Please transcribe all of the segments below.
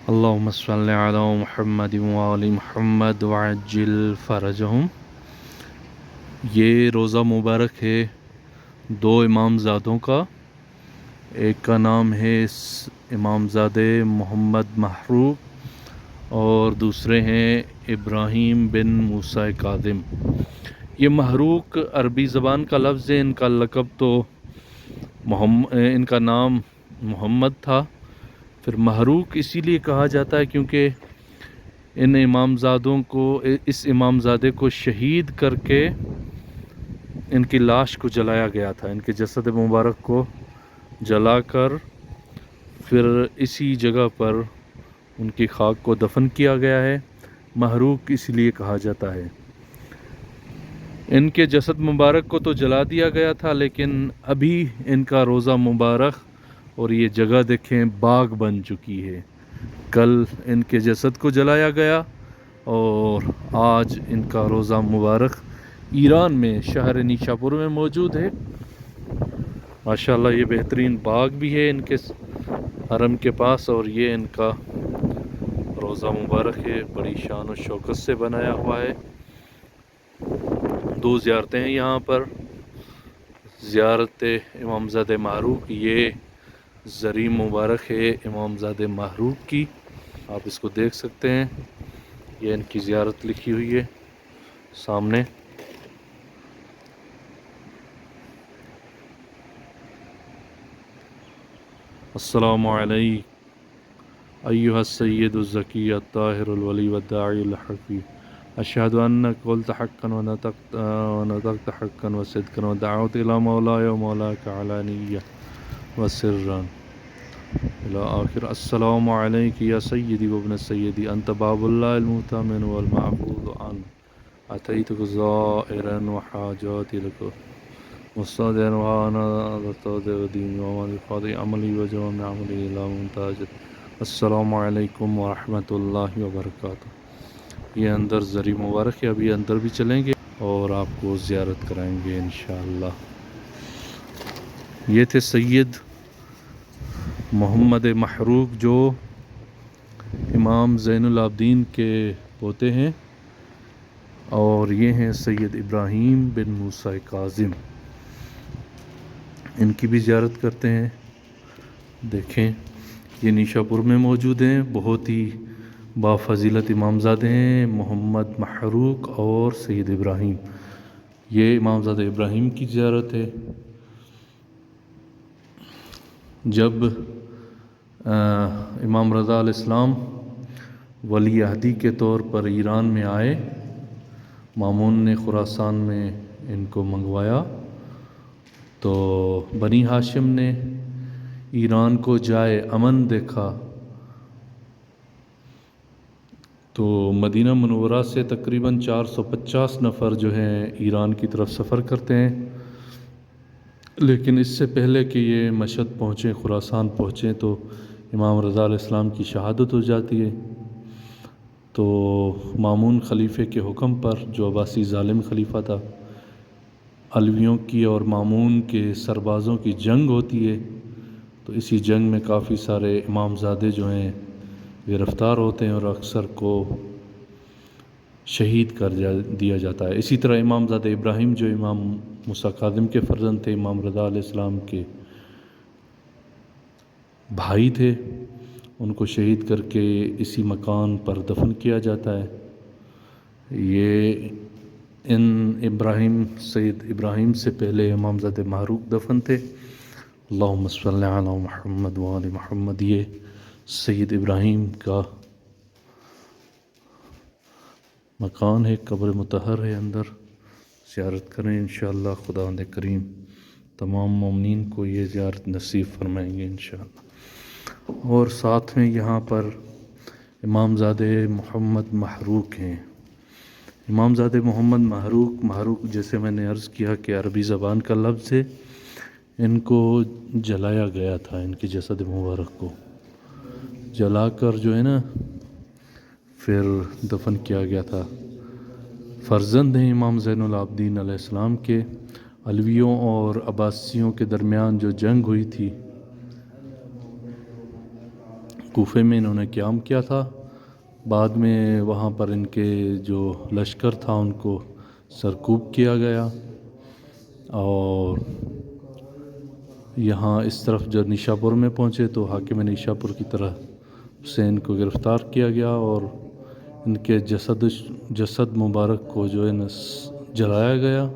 اللهم صل علی محمد وآل محمد وعجل فرجہم۔ یہ روزہ مبارک ہے دو امام زادوں کا، ایک کا نام ہے امام زادے محمد محروق اور دوسرے ہیں ابراہیم بن موسیٰ کاظم۔ یہ محروق عربی زبان کا لفظ ہے، ان کا لقب تو ان کا نام محمد تھا، پھر محروق اسی لیے کہا جاتا ہے کیونکہ ان امامزادوں کو، اس امامزادے کو شہید کر کے ان کی لاش کو جلایا گیا تھا، ان کے جسد مبارک کو جلا کر پھر اسی جگہ پر ان کی خاک کو دفن کیا گیا ہے۔ محروق اس لیے کہا جاتا ہے۔ ان کے جسد مبارک کو تو جلا دیا گیا تھا، لیکن ابھی ان کا روزہ مبارک اور یہ جگہ دیکھیں باغ بن چکی ہے۔ کل ان کے جسد کو جلایا گیا اور آج ان کا روزہ مبارک ایران میں شہر نیشاپور میں موجود ہے۔ ماشاءاللہ یہ بہترین باغ بھی ہے ان کے حرم کے پاس، اور یہ ان کا روزہ مبارک ہے، بڑی شان و شوکت سے بنایا ہوا ہے۔ دو زیارتیں ہیں یہاں پر، زیارت امامزادہ محروق، یہ زری مبارک ہے امامزادہ محروق کی، آپ اس کو دیکھ سکتے ہیں، یہ ان کی زیارت لکھی ہوئی ہے سامنے۔ السلام علیکم ایہا السید الزکی الطاہر الولی والداعی الحقی، اشہد انک قلت حقا ونطقت حقا وصدقا ودعوت الى مولاي ومولاك علانیہ وسرا الى آخر۔ السلام علیک یا سیدی وابن سیدی، انت باب اللہ المؤتمن والمعبود عنہ، اتیتک زائرا وحاجاتی لک مستودعا وانا ذا دین ومن قاضی عملی وجوامع عملی لا منتاج۔ السلام علیکم ورحمۃ اللہ وبرکاتہ۔ یہ اندر زری مبارک ہے، ابھی اندر بھی چلیں گے اور آپ کو زیارت کرائیں گے انشاءاللہ۔ یہ تھے سید محمد محروق جو امام زین العابدین کے پوتے ہیں، اور یہ ہیں سید ابراہیم بن موسیٰ کاظم، ان کی بھی زیارت کرتے ہیں۔ دیکھیں یہ نیشاپور میں موجود ہیں، بہت ہی بافضیلت امامزادے ہیں، محمد محروق اور سید ابراہیم۔ یہ امامزادہ ابراہیم کی زیارت ہے۔ جب امام رضا علیہ السلام ولی عہدی کے طور پر ایران میں آئے، مامون نے خراسان میں ان کو منگوایا، تو بنی ہاشم نے ایران کو جائے امن دیکھا، تو مدینہ منورہ سے تقریباً 450 نفر جو ہیں ایران کی طرف سفر کرتے ہیں، لیکن اس سے پہلے کہ یہ مشہد پہنچیں، خراسان پہنچیں، تو امام رضا علیہ السلام کی شہادت ہو جاتی ہے۔ تو مامون خلیفے کے حکم پر، جو عباسی ظالم خلیفہ تھا، علویوں کی اور مامون کے سربازوں کی جنگ ہوتی ہے، تو اسی جنگ میں کافی سارے امامزادے جو ہیں گرفتار ہوتے ہیں اور اکثر کو شہید کر دیا جاتا ہے۔ اسی طرح امامزادہ ابراہیم جو امام موسیٰ کاظم کے فرزند تھے، امام رضا علیہ السلام کے بھائی تھے، ان کو شہید کر کے اسی مکان پر دفن کیا جاتا ہے۔ یہ سید ابراہیم سے پہلے امامزادہ محروق دفن تھے۔ اللہم صلی علی محمد وآل محمد۔ یہ سید ابراہیم کا مکان ہے، قبر مطہر ہے، اندر زیارت کریں انشاءاللہ۔ خداوند کریم تمام مومنین کو یہ زیارت نصیب فرمائیں گے انشاءاللہ۔ اور ساتھ میں یہاں پر امامزادہ محمد محروق ہیں۔ امامزادہ محمد محروق جیسے میں نے عرض کیا کہ عربی زبان کا لفظ ہے، ان کو جلایا گیا تھا، ان کے جسد مبارک کو جلا کر جو ہے نا پھر دفن کیا گیا تھا۔ فرزند ہیں امام زین العابدین علیہ السلام کے۔ علویوں اور عباسیوں کے درمیان جو جنگ ہوئی تھی، کوفے میں انہوں نے قیام کیا تھا. بعد میں وہاں پر ان کے جو لشکر تھا ان کو سرکوب کیا گیا اور یہاں اس طرف جو نیشاپور میں پہنچے تو حاکم نیشاپور کی طرح سے ان کو گرفتار کیا گیا اور ان کے جسد مبارک کو جو ہے نا جلایا گیا.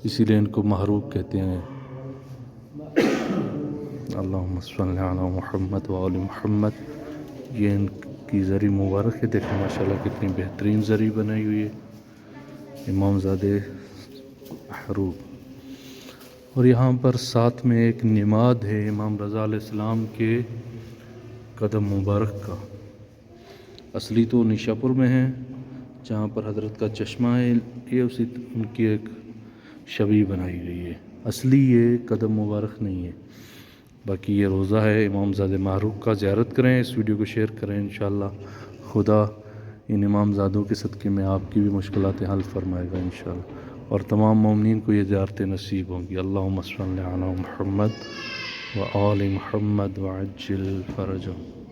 اسی لیے ان کو محروق کہتے ہیں. اللہم صلی علی محمد و آل محمد. یہ ان کی زری مبارک ہے. دیکھیں ماشاءاللہ کتنی بہترین زری بنائی ہوئی ہے. امام زادے محروق. اور یہاں پر ساتھ میں ایک نماد ہے امام رضا علیہ السلام کے قدم مبارک کا. اصلی تو نیشاپور میں ہے جہاں پر حضرت کا چشمہ ہے. یہ اسی ان کی ایک شبیہ بنائی گئی ہے. اصلی یہ قدم مبارک نہیں ہے. باقی یہ روزہ ہے امام زادہ محروق کا. زیارت کریں. اس ویڈیو کو شیئر کریں. انشاءاللہ خدا ان امام زادوں کے صدقے میں آپ کی بھی مشکلات حل فرمائے گا انشاءاللہ. اور تمام مومنین کو یہ زیارتیں نصیب ہوں گی. اللہم صلی علی محمد و آل محمد وعجل فرجہم.